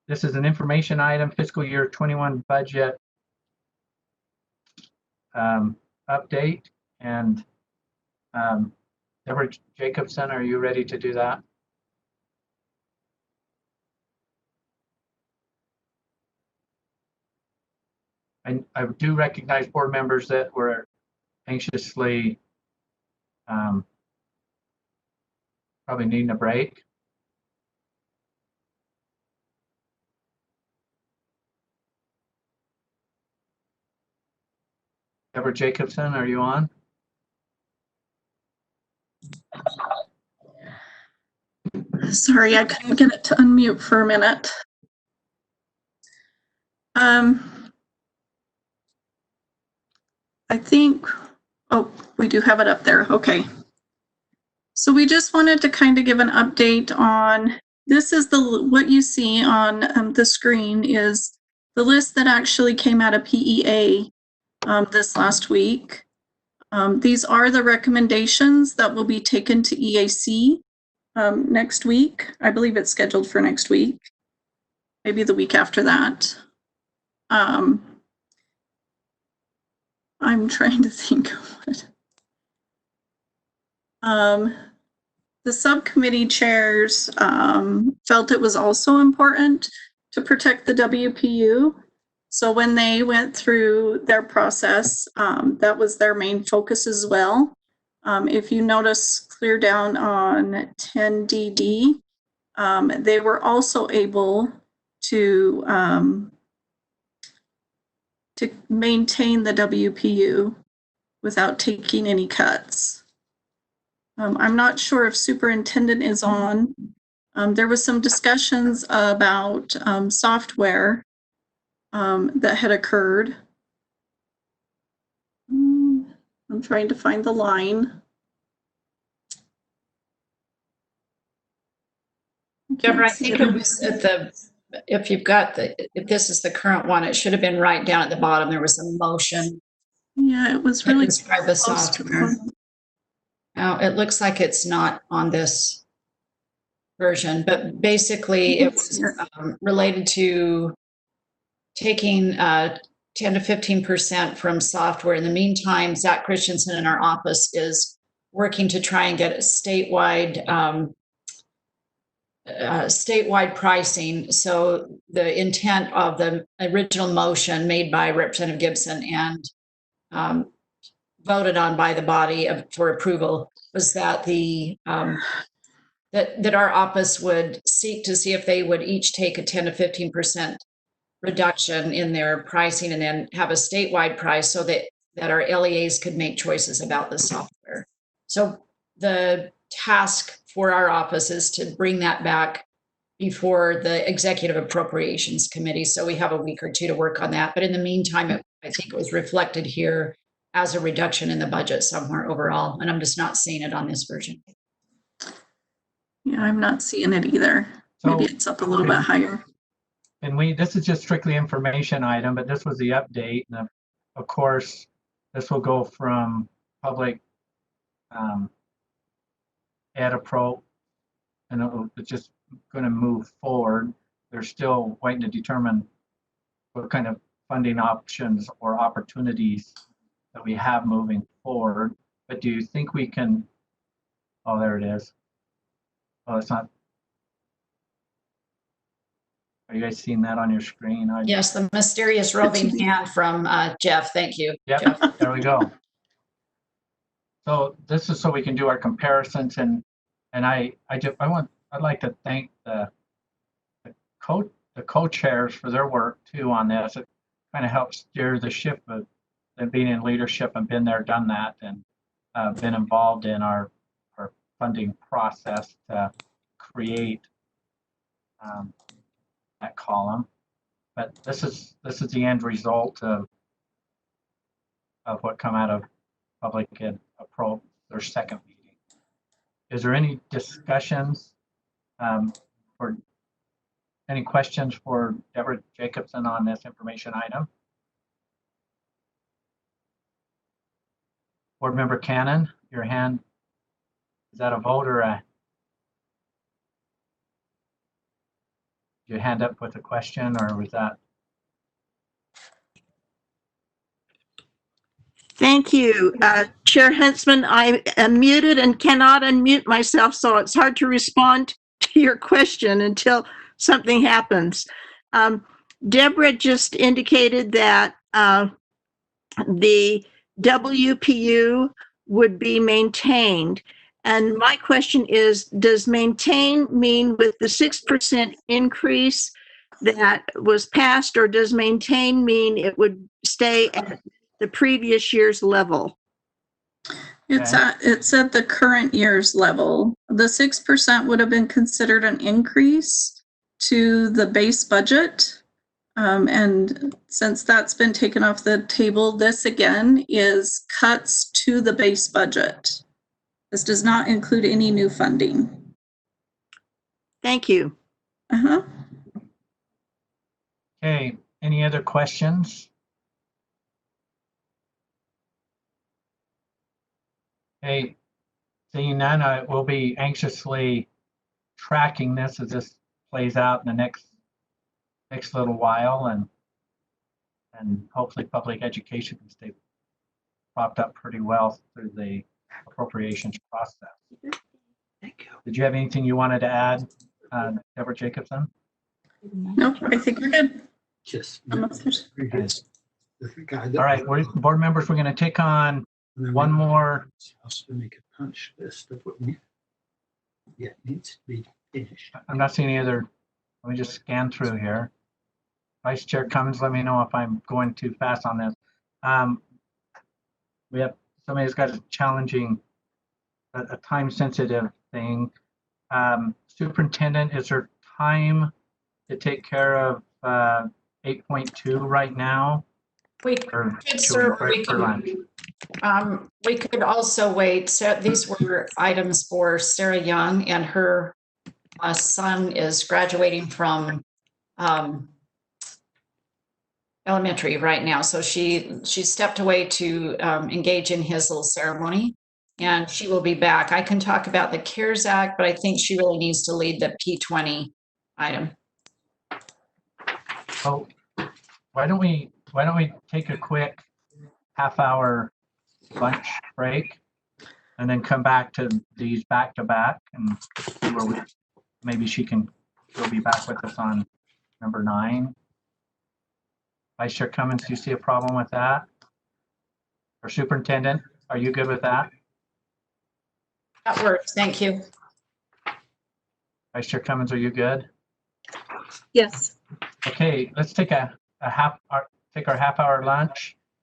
This is an information item, fiscal year 21 budget update. And Deborah Jacobson, are you ready to do that? I do recognize board members that were anxiously probably needing a break. Deborah Jacobson, are you on? Sorry, I couldn't get it to unmute for a minute. I think, oh, we do have it up there. Okay. So we just wanted to kind of give an update on, this is what you see on the screen is the list that actually came out of PEA this last week. These are the recommendations that will be taken to EAC next week. I believe it's scheduled for next week, maybe the week after that. I'm trying to think of what. The subcommittee chairs felt it was also important to protect the WPU. So when they went through their process, that was their main focus as well. If you notice clear down on 10DD, they were also able to maintain the WPU without taking any cuts. I'm not sure if superintendent is on. There was some discussions about software that had occurred. I'm trying to find the line. Deborah, I think it was at the, if you've got if this is the current one, it should have been right down at the bottom. There was a motion. Yeah, it was really describe the software. Now, it looks like it's not on this version, but basically it was related to taking 10 to 15% from software. In the meantime, Zach Christensen in our office is working to try and get a statewide pricing. So the intent of the original motion made by Representative Gibson and voted on by the body for approval was that that our office would seek to see if they would each take a 10 to 15% reduction in their pricing and then have a statewide price so that our LEAs could make choices about the software. So the task for our office is to bring that back before the Executive Appropriations Committee. So we have a week or two to work on that. But in the meantime, I think it was reflected here as a reduction in the budget somewhere overall. And I'm just not seeing it on this version. Yeah, I'm not seeing it either. So, maybe it's up a little bit higher. And this is just strictly information item, but this was the update. And of course, this will go from public EdAppro, and it's just going to move forward. They're still waiting to determine what kind of funding options or opportunities that we have moving forward. But do you think we can, oh, there it is. Oh, it's not. Are you guys seeing that on your screen? Yes, the mysterious roving hand from Jeff. Thank you. Yep, Jeff. There we go. So this is so we can do our comparisons, and I'd like to thank the co-chairs for their work too on this. It kind of helps steer the ship of being in leadership and been there, done that, and been involved in our funding process to create that column. But this is the end result of what come out of Public Ed Pro, their second meeting. Is there any discussions or any questions for Deborah Jacobson on this information item? Board Member Cannon, your hand, is that a vote or a? your hand up with a question, or was that? Thank you. Chair Huntsman, I am muted and cannot unmute myself, so it's hard to respond to your question until something happens. Deborah just indicated that the WPU would be maintained. And my question is, does maintain mean with the 6% increase that was passed, or does maintain mean it would stay at the previous year's level? It's at the current year's level. The 6% would have been considered an increase to the base budget. And since that's been taken off the table, this again is cuts to the base budget. This does not include any new funding. Thank you. Uh-huh. Okay, any other questions? Hey, seeing none, I will be anxiously tracking this as this plays out in the next little while, and hopefully public education can stay propped up pretty well through the appropriations process. Thank you. Did you have anything you wanted to add, Deborah Jacobson? Nope, I think we're good. Just. I'm upstairs. All right, board members, we're going to take on one more. To make a punch list of what needs to be finished. I'm not seeing any other. Let me just scan through here. Vice Chair Cummins, let me know if I'm going too fast on this. We have somebody who's got a challenging, a time-sensitive thing. Superintendent, is there time to take care of 8.2 right now? We Or could should we serve, break for lunch? we could also wait. So these were items for Sarah Young, and her son is graduating from elementary right now. So she stepped away to engage in his little ceremony, and she will be back. I can talk about the CARES Act, but I think she really needs to lead the P20 item. Oh, why don't we take a quick half-hour lunch break and then come back to these back-to-back, and see where maybe she can still be back with us on number 9. Vice Chair Cummins, do you see a problem with that? Or Superintendent, are you good with that? That works. Thank you. Vice Chair Cummins, are you good? Yes. Okay, let's take our half-hour lunch.